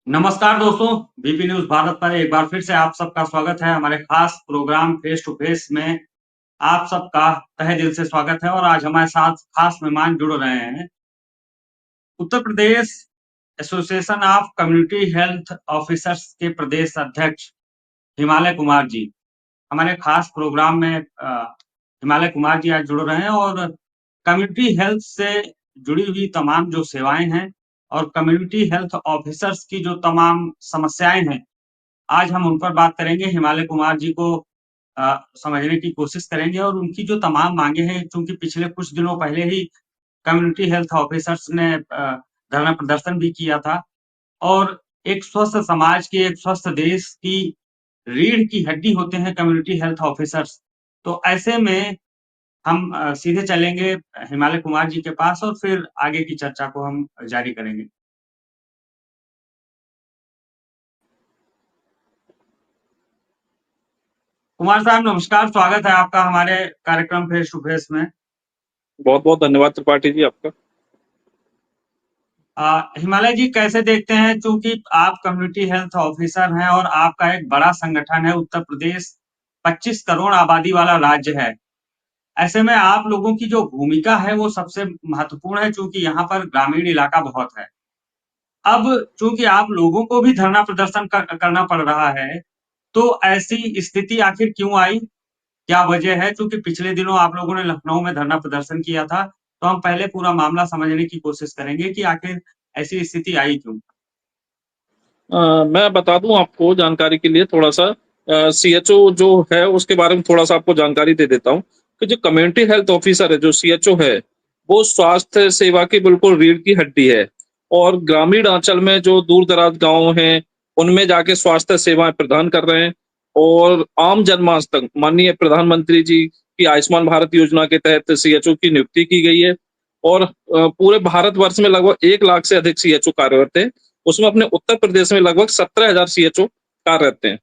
नमस्कार दोस्तों, BP news Bharat पर एक बार फिर से आप सबका स्वागत है। हमारे खास प्रोग्राम फेस टू फेस में आप सबका तहे दिल से स्वागत है और आज हमारे साथ खास मेहमान जुड़ रहे हैं। Uttar Pradesh association of community health officers के प्रदेश अध्यक्ष हिमालय कुमार जी, हमारे खास प्रोग्राम में हिमालय कुमार जी आज जुड़ रहे हैं और कम्युनिटी हेल्थ से जुड़ी हुई तमाम जो सेवाएँ हैं और कम्युनिटी हेल्थ ऑफिसर्स की जो तमाम समस्याएँ हैं, आज हम उन पर बात करेंगे। हिमालय कुमार जी को समझने की कोशिश करेंगे और उनकी जो तमाम माँगे हैं, चूँकि पिछले कुछ दिनों पहले ही कम्युनिटी हेल्थ ऑफिसर्स ने धरना प्रदर्शन भी किया था और एक स्वस्थ समाज की, एक स्वस्थ देश की रीढ़ की हड्डी होते हैं कम्युनिटी हेल्थ ऑफिसर्स। तो ऐसे में हम सीधे चलेंगे हिमालय कुमार जी के पास और फिर आगे की चर्चा को हम जारी करेंगे। कुमार साहब नमस्कार, स्वागत है आपका हमारे कार्यक्रम फेस टू फेस में। बहुत बहुत धन्यवाद त्रिपाठी जी आपका। हिमालय जी कैसे देखते हैं, चूंकि आप कम्युनिटी हेल्थ ऑफिसर हैं और आपका एक बड़ा संगठन है, उत्तर प्रदेश 25 करोड़ आबादी वाला राज्य है। ऐसे में आप लोगों की जो भूमिका है वो सबसे महत्वपूर्ण है, चूंकि यहाँ पर ग्रामीण इलाका बहुत है। अब चूंकि आप लोगों को भी धरना प्रदर्शन करना पड़ रहा है, तो ऐसी स्थिति आखिर क्यों आई? क्या वजह है? चूंकि पिछले दिनों आप लोगों ने लखनऊ में धरना प्रदर्शन किया था, तो हम पहले पूरा मामला समझने की कोशिश करेंगे कि आखिर ऐसी स्थिति आई क्यों? मैं बता दूं आपको जानकारी के लिए थोड़ा सा सीएचओ जो है उसके बारे में थोड़ा सा आपको जानकारी दे देता हूं कि जो कम्युनिटी हेल्थ ऑफिसर है जो सीएचओ है वो स्वास्थ्य सेवा की बिल्कुल रीढ़ की हड्डी है। और ग्रामीण अंचल में जो दूर दराज गांव हैं उनमें जाके स्वास्थ्य सेवाएं प्रदान कर रहे हैं। और आम जनमानस तक माननीय प्रधानमंत्री जी की आयुष्मान भारत योजना के तहत सीएचओ की नियुक्ति की गई है। और पूरे भारतवर्ष में लगभग 1 लाख से अधिक सीएचओ कार्यरत है। उसमें अपने उत्तर प्रदेश में लगभग 17,000 सीएचओ कार्यरत हैं।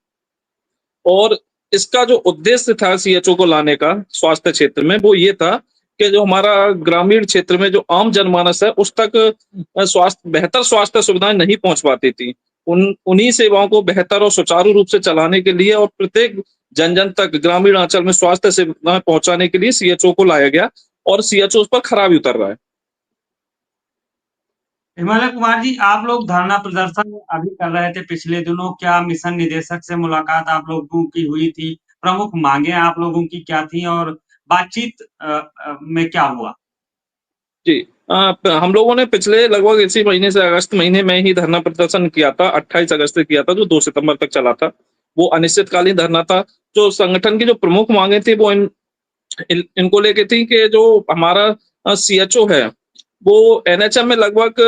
और इसका जो उद्देश्य था सीएचओ को लाने का स्वास्थ्य क्षेत्र में वो ये था कि जो हमारा ग्रामीण क्षेत्र में जो आम जनमानस है उस तक स्वास्थ्य बेहतर स्वास्थ्य सुविधाएं नहीं पहुंच पाती थी। उन्हीं सेवाओं को बेहतर और सुचारू रूप से चलाने के लिए और प्रत्येक जन जन तक ग्रामीण अंचल में स्वास्थ्य सेवाएं पहुंचाने के लिए सीएचओ को लाया गया। और सीएचओ उस पर खरा भी उतर रहा है। हिमालय कुमार जी, आप लोग धरना प्रदर्शन अभी कर रहे थे पिछले दिनों, क्या मिशन निदेशक से मुलाकात आप लोगों की हुई थी? प्रमुख मांगे आप लोगों की क्या थी और बातचीत में क्या हुआ? जी। हम लोगों ने पिछले लगभग इसी महीने से अगस्त महीने में ही धरना प्रदर्शन किया था। 28 अगस्त से किया था जो 2 सितंबर तक चला था। वो अनिश्चितकालीन धरना था। जो संगठन की जो प्रमुख मांगे थी वो इनको लेके थी कि जो हमारा सीएचओ है वो एनएचएम में लगभग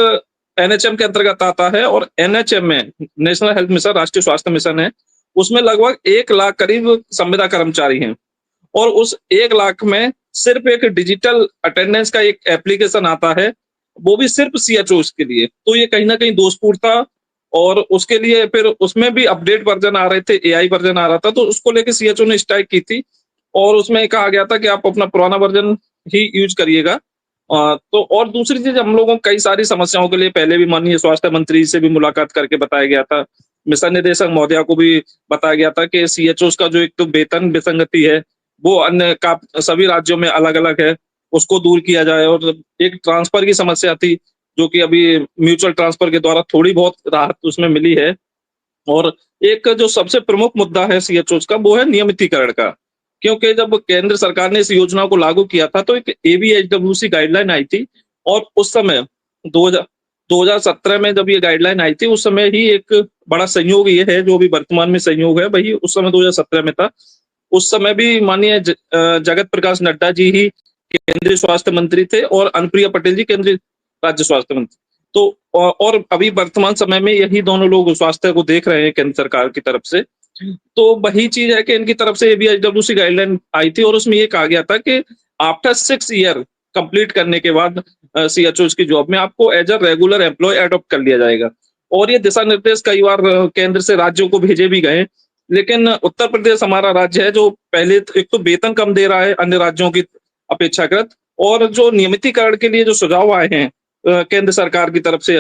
एनएचएम के अंतर्गत आता है। और एनएचएम में नेशनल हेल्थ मिशन राष्ट्रीय स्वास्थ्य मिशन है उसमें लगभग 1 लाख करीब संविदा कर्मचारी हैं। और उस 1 लाख में सिर्फ एक डिजिटल अटेंडेंस का एक एप्लीकेशन आता है वो भी सिर्फ सीएचओ के लिए। तो ये कहीं ना कहीं दोषपूर्ण था। और उसके लिए फिर उसमें भी अपडेट वर्जन आ रहे थे, एआई वर्जन आ रहा था, तो उसको लेके सीएचओ ने स्ट्राइक की थी। और उसमें कहा गया था कि आप अपना पुराना वर्जन ही यूज करिएगा। तो और दूसरी चीज हम लोगों को कई सारी समस्याओं के लिए पहले भी माननीय स्वास्थ्य मंत्री से भी मुलाकात करके बताया गया था। मिशन निदेशक महोदया को भी बताया गया था कि सीएचओ का जो एक तो वेतन विसंगति है वो अन्य का सभी राज्यों में अलग अलग है, उसको दूर किया जाए। और एक ट्रांसफर की समस्या थी जो कि अभी म्यूचुअल ट्रांसफर के द्वारा थोड़ी बहुत राहत उसमें मिली है। और एक जो सबसे प्रमुख मुद्दा है सीएचओ का वो है नियमितीकरण का। क्योंकि जब केंद्र सरकार ने इस योजना को लागू किया था तो एक एबीएचडब्ल्यूसी गाइडलाइन आई थी। और उस समय 2017 में जब ये गाइडलाइन आई थी उस समय ही एक बड़ा संयोग ये है जो भी वर्तमान में संयोग है वही उस समय 2017 में था। उस समय भी माननीय जगत प्रकाश नड्डा जी ही केंद्रीय स्वास्थ्य मंत्री थे और अनुप्रिया पटेल जी केंद्रीय राज्य स्वास्थ्य मंत्री। तो और अभी वर्तमान समय में यही दोनों लोग स्वास्थ्य को देख रहे हैं केंद्र सरकार की तरफ से। तो वही चीज है कि इनकी तरफ से एबीएचडब्ल्यूसी गाइडलाइन आई थी और उसमें ये कहा गया था कि आफ्टर 6 ईयर कंप्लीट करने के बाद सीएचओ की जॉब में आपको as a regular employ adopt कर लिया जाएगा। और ये दिशा निर्देश कई बार केंद्र से राज्यों को भेजे भी गए। लेकिन उत्तर प्रदेश हमारा राज्य है जो पहले एक तो वेतन कम दे रहा है अन्य राज्यों की अपेक्षाकृत। और जो नियमितीकरण के लिए जो सुझाव आए हैं केंद्र सरकार की तरफ से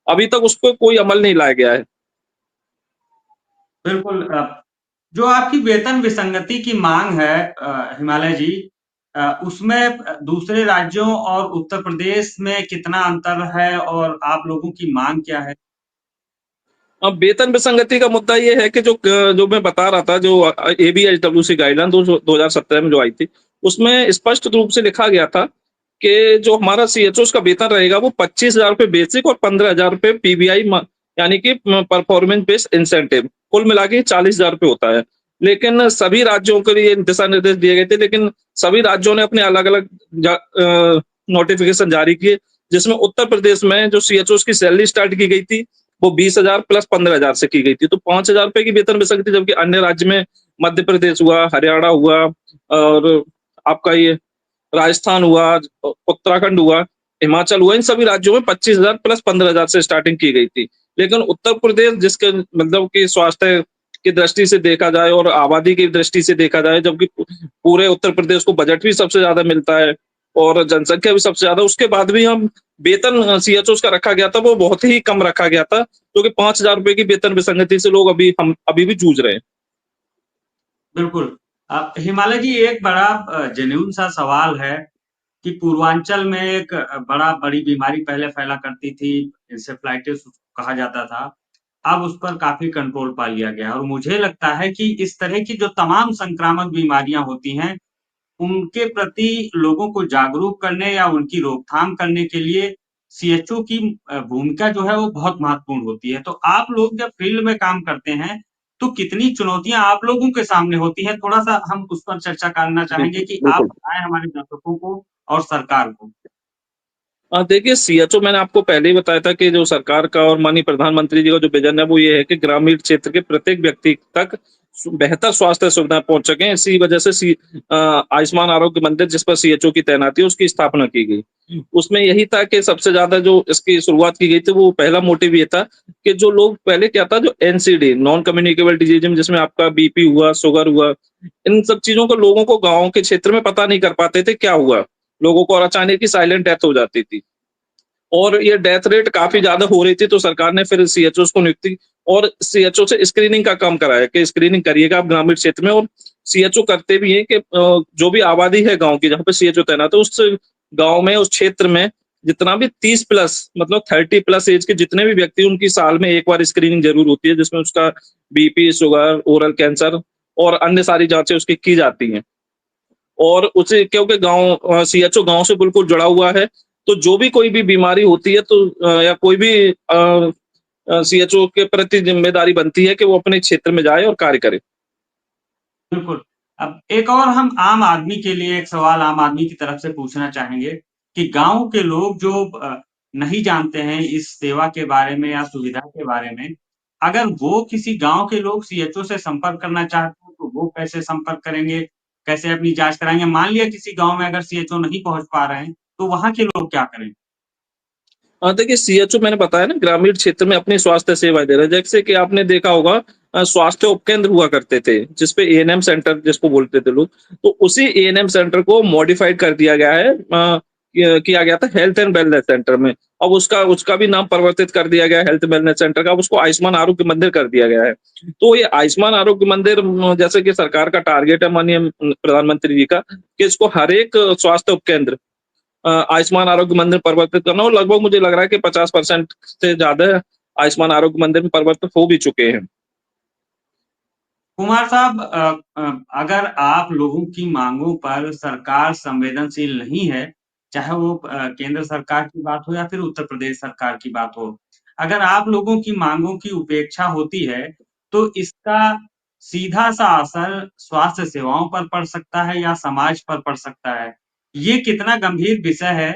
अभी तक उस पर कोई अमल नहीं लाया गया है। बिल्कुल जो आपकी वेतन विसंगति की माँग है हिमालय जी उसमें दूसरे राज्यों और उत्तर प्रदेश में कितना अंतर है और आप लोगों की माँग क्या है? अब वेतन विसंगति का मुद्दा ये है कि जो मैं बता रहा था, जो एबीएचडब्ल्यूसी गाइडलाइन 2017 में जो आई थी, उसमें स्पष्ट रूप से लिखा गया था कि जो हमारा सीएचओस का वेतन रहेगा वो ₹25,000 बेसिक और ₹15,000 पीबीआई यानी कि परफॉर्मेंस बेस्ड इंसेंटिव, कुल मिला के ₹40,000 होता है। लेकिन सभी राज्यों के लिए दिशा निर्देश दिए गए थे, लेकिन सभी राज्यों ने अपने अलग अलग नोटिफिकेशन जारी किए, जिसमें उत्तर प्रदेश में जो सीएचओस की सैलरी स्टार्ट की गई थी वो 20,000 प्लस 15,000 से की गई थी। तो ₹5,000 की वेतन विसंगति, जबकि अन्य राज्य में मध्य प्रदेश हुआ, हरियाणा हुआ और आपका ये राजस्थान हुआ, उत्तराखंड हुआ, हिमाचल हुआ, इन सभी राज्यों में 25,000 प्लस 15,000 से स्टार्टिंग की गई थी। लेकिन उत्तर प्रदेश, जिसके मतलब कि स्वास्थ्य की दृष्टि से देखा जाए और आबादी की दृष्टि से देखा जाए, जबकि पूरे उत्तर प्रदेश को बजट भी सबसे ज़्यादा मिलता है और जनसंख्या भी सबसे ज़्यादा, उसके बाद भी हम वेतन सीएचओस का रखा गया था, वो बहुत ही कम रखा गया था, क्योंकि ₹5,000 की वेतन विसंगति से लोग अभी भी जूझ रहे हैं। बिल्कुल। हिमालय जी एक बड़ा जेन्युइन सा सवाल है कि पूर्वांचल में एक बड़ी बीमारी पहले फैला करती थी, इंसेफ्लाइटिस कहा जाता था। अब उस पर काफ़ी कंट्रोल पा लिया गया है और मुझे लगता है कि इस तरह की जो तमाम संक्रामक बीमारियाँ होती हैं, उनके प्रति लोगों को जागरूक करने या उनकी रोकथाम करने के लिए सीएचओ की भूमिका जो है वो बहुत महत्वपूर्ण होती है। तो आप लोग जब फील्ड में काम करते हैं, तो कितनी चुनौतियाँ आप लोगों के सामने होती हैं? थोड़ा-सा हम उस पर चर्चा करना जी, चाहेंगे कि आप बिल्कुल। बताएँ हमारे दर्शकों को और सरकार को। देखिए, सीएचओ मैंने आपको पहले ही बताया था कि जो सरकार का और माननीय प्रधानमंत्री जी का जो विज़न है वो ये है कि ग्रामीण क्षेत्र के प्रत्येक व्यक्ति तक बेहतर स्वास्थ्य सुविधाएँ पहुँच सकें। इसी वजह से आयुष्मान आरोग्य मंदिर, जिस पर सीएचओ की तैनाती है, उसकी स्थापना की गई। उसमें यही था कि सबसे ज़्यादा जो इसकी शुरुआत की गई थी, वो पहला मोटिव ये था कि जो लोग पहले क्या था, जो एनसीडी नॉन कम्युनिकेबल डिजीज़, जिसमें आपका बीपी हुआ, शुगर हुआ, इन सब चीज़ों को लोगों को गाँव के क्षेत्र में पता नहीं कर पाते थे क्या हुआ लोगों को, और अचानक ही साइलेंट डेथ हो जाती थी। और ये डेथ रेट काफ़ी ज़्यादा हो रही थी, तो सरकार ने फिर सीएचओज़ को नियुक्ति और सीएचओ से स्क्रीनिंग का काम कराया कि स्क्रीनिंग करिएगा आप ग्रामीण क्षेत्र में, और सीएचओ करते भी हैं कि जो भी आबादी है गाँव की जहाँ पे सीएचओ तैनात है, उस गाँव में, उस क्षेत्र में जितना भी 30 प्लस मतलब 30 प्लस एज के जितने भी व्यक्ति, उनकी साल में 1 बार स्क्रीनिंग ज़रूर होती है, जिसमें उसका बीपी, शुगर, ओरल कैंसर और अन्य सारी जाँचें उसकी की जाती हैं। और उसे, क्योंकि सीएचओ गाँव से बिल्कुल जुड़ा हुआ है, तो जो भी कोई भी बीमारी होती है, तो या कोई भी सीएचओ के प्रति ज़िम्मेदारी बनती है कि वो अपने क्षेत्र में जाए और कार्य करे। बिल्कुल। अब एक और हम आम आदमी के लिए एक सवाल आम आदमी की तरफ से पूछना चाहेंगे कि गाँव के लोग जो नहीं जानते हैं इस सेवा के बारे में या सुविधा के बारे में, अगर वो किसी गाँव के लोग सीएचओ से संपर्क करना चाहते हैं, तो वो कैसे संपर्क करेंगे? कैसे अपनी जाँच कराएँगे? मान लिया किसी गाँव में अगर सीएचओ नहीं पहुँच पा रहे हैं, तो वहाँ के लोग क्या करें? देखिए, सीएचओ मैंने बताया ना, ग्रामीण क्षेत्र में अपनी स्वास्थ्य सेवाएँ दे रहे हैं। जैसे कि आपने देखा होगा, स्वास्थ्य उपकेंद्र हुआ करते थे, जिसपे एएनएम सेंटर जिसको बोलते थे लोग। तो उसी एएनएम सेंटर को मॉडिफाइड कर दिया गया है, किया गया था हेल्थ एंड वेलनेस सेंटर में। अब उसका उसका भी नाम परिवर्तित कर दिया गया है हेल्थ वेलनेस सेंटर का, अब उसको आयुष्मान आरोग्य मंदिर कर दिया गया है। तो ये आयुष्मान आरोग्य मंदिर, जैसे कि सरकार का टारगेट है माननीय प्रधानमंत्री जी का, कि इसको हर एक स्वास्थ्य उपकेंद्र आयुष्मान आरोग्य मंदिर परिवर्तित करना, और लगभग मुझे लग रहा है कि 50% से ज़्यादा आयुष्मान आरोग्य मंदिर में परिवर्तित हो भी चुके हैं। कुमार साहब अगर आप लोगों की माँगों पर सरकार संवेदनशील नहीं है, चाहे वो केंद्र सरकार की बात हो या फिर उत्तर प्रदेश सरकार की बात हो, अगर आप लोगों की माँगों की उपेक्षा होती है, तो इसका सीधा-सा असर स्वास्थ्य सेवाओं पर पड़ सकता है या समाज पर पड़ सकता है। ये कितना गंभीर विषय है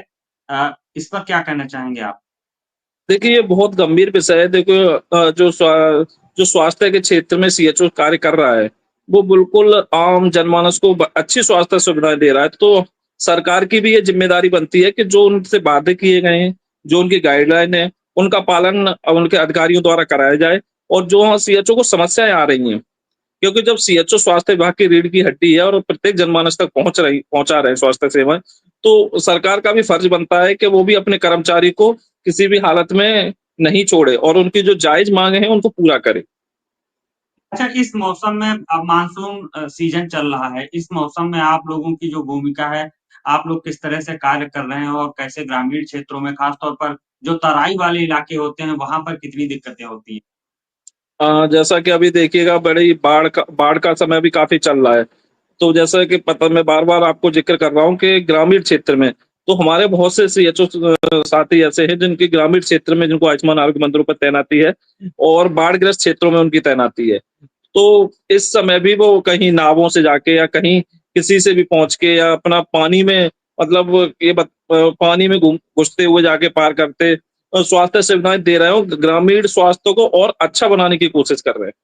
इस पर क्या कहना चाहेंगे आप? देखिए, ये बहुत गंभीर विषय है। देखिए, जो स्वास्थ्य के क्षेत्र में सीएचओ कार्य कर रहा है, वो बिल्कुल आम जनमानस को अच्छी स्वास्थ्य सुविधाएं दे रहा है। तो सरकार की भी ये जिम्मेदारी बनती है कि जो उनसे वादे किए गए हैं, जो उनकी गाइडलाइन है, उनका पालन उनके अधिकारियों द्वारा कराया जाए। और जो सीएचओ को समस्याएं आ रही हैं, क्योंकि जब सीएचओ स्वास्थ्य विभाग की रीढ़ की हड्डी है और प्रत्येक जनमानस तक पहुंचा रहे हैं स्वास्थ्य सेवाएं, तो सरकार का भी फर्ज बनता है कि वो भी अपने कर्मचारी को किसी भी हालत में नहीं छोड़े और उनकी जो जायज मांगे हैं उनको पूरा करे। अच्छा, इस मौसम में अब मानसून सीज़न चल रहा है, इस मौसम में आप लोगों की जो भूमिका है, आप लोग किस तरह से कार्य कर रहे हैं और कैसे ग्रामीण क्षेत्रों में ख़ास तौर पर जो तराई वाले इलाके होते हैं, वहाँ पर कितनी दिक्कतें होती हैं? जैसा कि अभी देखिएगा बड़ी बाढ़ का समय भी काफ़ी चल रहा है। तो जैसा कि पता मैं बार-बार आपको ज़िक्र कर रहा हूँ कि ग्रामीण क्षेत्र में, तो हमारे बहुत से सीएचओ साथी ऐसे हैं जिनकी ग्रामीण क्षेत्र में जिनको आयुष्मान आरोग्य मंदिरों पर तैनाती है और बाढ़-ग्रस्त क्षेत्रों में उनकी तैनाती है। तो इस समय भी वो कहीं नावों से जाके या कहीं किसी से भी पहुँच के या अपना पानी में मतलब पानी में घुसते हुए जाके पार करते स्वास्थ्य सेवाएँ दे रहे हो, ग्रामीण स्वास्थ्य को और अच्छा बनाने की कोशिश कर रहे हैं।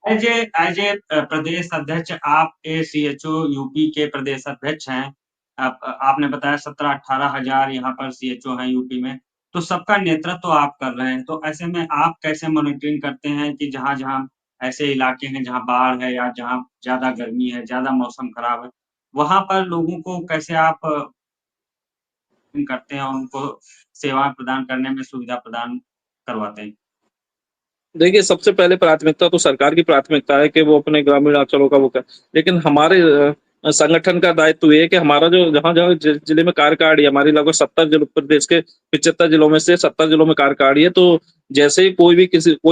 एज़ ए प्रदेश अध्यक्ष आप एसीएचओ यूपी के प्रदेश अध्यक्ष हैं। आपने बताया 17-18 हज़ार यहाँ पर सीएचओ हैं यूपी में, तो सबका नेतृत्व आप कर रहे हैं। तो ऐसे में आप कैसे मॉनिटरिंग करते हैं कि जहाँ-जहाँ ऐसे इलाके हैं जहाँ बाढ़ है या जहाँ ज़्यादा गर्मी है, ज़्यादा मौसम खराब है, वहाँ पर लोगों को कैसे आप करते हैं और उनको सेवाएँ प्रदान करने में सुविधा प्रदान करवाते हैं? देखिए, सबसे पहले प्राथमिकता तो सरकार की प्राथमिकता है कि वो अपने ग्रामीण अंचलों का वो कर लेकिन हमारे संगठन का दायित्व ये है कि हमारा जो जहाँ-जहाँ जिले में कार्यकारिणी है, हमारी लगभग 70 जिलों प्रदेश के 75 जिलों में से 70 जिलों में कार्यकारिणी है, तो जैसे ही कोई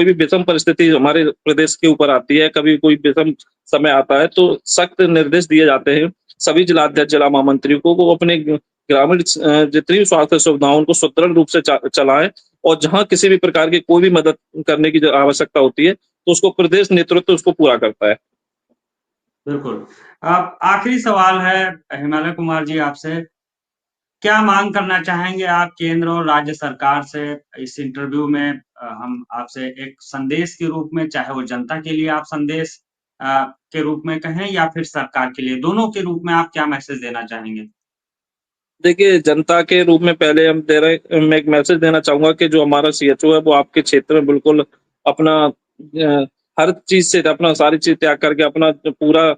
भी विषम परिस्थिति हमारे प्रदेश के ऊपर आती है, कभी कोई विषम समय आता है, तो सख्त निर्देश दिए जाते हैं, सभी जिलाध्यक्ष, जिला महामंत्रियों को वो अपने ग्रामीण जितनी भी स्वास्थ्य सुविधाओं उनको सुदृढ़ रूप से चलाएँ और जहाँ किसी भी प्रकार की कोई भी मदद करने की जो आवश्यकता होती है, तो उसको प्रदेश नेतृत्व उसको पूरा करता है। बिल्कुल। आखिरी सवाल है हिमालय कुमार जी आपसे, क्या माँग करना चाहेंगे आप केंद्र और राज्य सरकार से? इस इंटरव्यू में हम आपसे एक संदेश के रूप में, चाहे वो जनता के लिए आप संदेश के रूप में कहें या फिर सरकार के लिए, दोनों के रूप में आप क्या मैसेज देना चाहेंगे? देखिए, जनता के रूप में पहले मैं एक मैसेज देना चाहूँगा कि जो हमारा सीएचओ है, वो आपके क्षेत्र में बिल्कुल अपना हर चीज़ से अपना सारी चीज़ त्याग करके अपना जो पूरा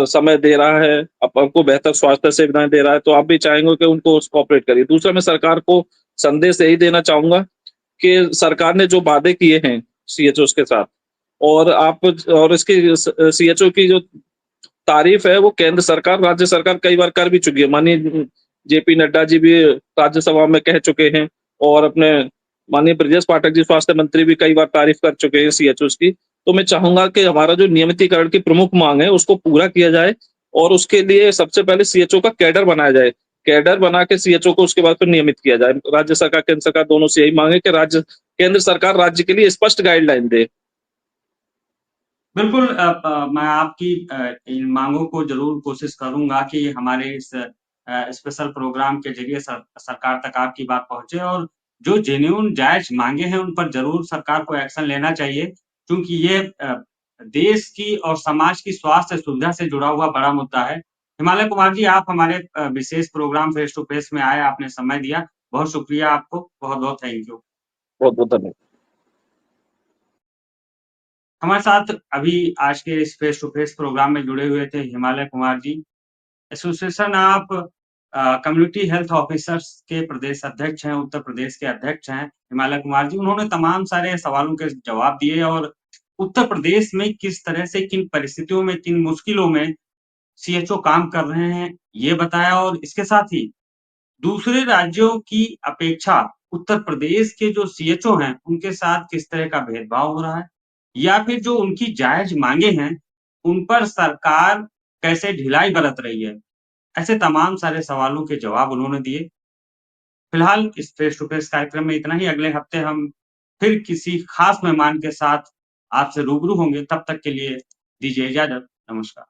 समय दे रहा है, आपको बेहतर स्वास्थ्य सुविधाएँ दे रहा है, तो आप भी चाहेंगे कि उनको कोऑपरेट करिए। दूसरा मैं सरकार को संदेश यही देना चाहूँगा कि सरकार ने जो वादे किए हैं सीएचओस के साथ और आप और इसकी सीएचओ की जो तारीफ़ है वो केंद्र सरकार, राज्य सरकार कई बार कर भी चुकी है। माननीय जेपी नड्डा जी भी राज्यसभा में कह चुके हैं और अपने माननीय ब्रजेश पाठक जी स्वास्थ्य मंत्री भी कई बार तारीफ़ कर चुके हैं सीएचओस की। तो मैं चाहूँगा कि हमारा जो नियमितीकरण की प्रमुख माँग है उसको पूरा किया जाए और उसके लिए सबसे पहले सीएचओ का कैडर बनाया जाए। कैडर बना के सीएचओ को उसके बाद फिर नियमित किया जाए। राज्य सरकार, केंद्र सरकार दोनों से यही माँग है कि केंद्र सरकार राज्य के लिए स्पष्ट गाइडलाइन दे। बिल्कुल मैं आपकी इन माँगों को ज़रूर कोशिश करूँगा कि हमारे इस स्पेशल प्रोग्राम के ज़रिए सरकार तक आपकी बात पहुँचे और जो जेन्युइन जायज़ माँगे हैं, उन पर ज़रूर सरकार को एक्शन लेना चाहिए, क्योंकि ये देश की और समाज की स्वास्थ्य सुविधा से जुड़ा हुआ बड़ा मुद्दा है। हिमालय कुमार जी, आप हमारे विशेष प्रोग्राम फेस टू फेस में आए, आपने समय दिया, बहुत शुक्रिया आपको, बहुत-बहुत थैंक यू। बहुत-बहुत धन्यवाद। हमारे साथ अभी आज के इस फेस टू फेस प्रोग्राम में जुड़े हुए थे Himalay Kumar ji. Association of community health officers के प्रदेश अध्यक्ष हैं, उत्तर प्रदेश के अध्यक्ष हैं हिमालय कुमार जी। उन्होंने तमाम सारे सवालों के जवाब दिए और उत्तर प्रदेश में किस तरह से, किन परिस्थितियों में, किन मुश्किलों में सीएचओ काम कर रहे हैं, ये बताया और इसके साथ ही दूसरे राज्यों की अपेक्षा उत्तर प्रदेश के जो सीएचओ हैं, उनके साथ किस तरह का भेदभाव हो रहा है या फिर जो उनकी जायज़ माँगे हैं, उन पर सरकार कैसे ढिलाई बरत रही है। ऐसे तमाम सारे सवालों के जवाब उन्होंने दिए। फिलहाल इस फेस टू फेस कार्यक्रम में इतना ही, अगले हफ्ते हम फिर किसी खास मेहमान के साथ आपसे रूबरू होंगे, तब तक के लिए दीजिए इजाज़त। नमस्कार।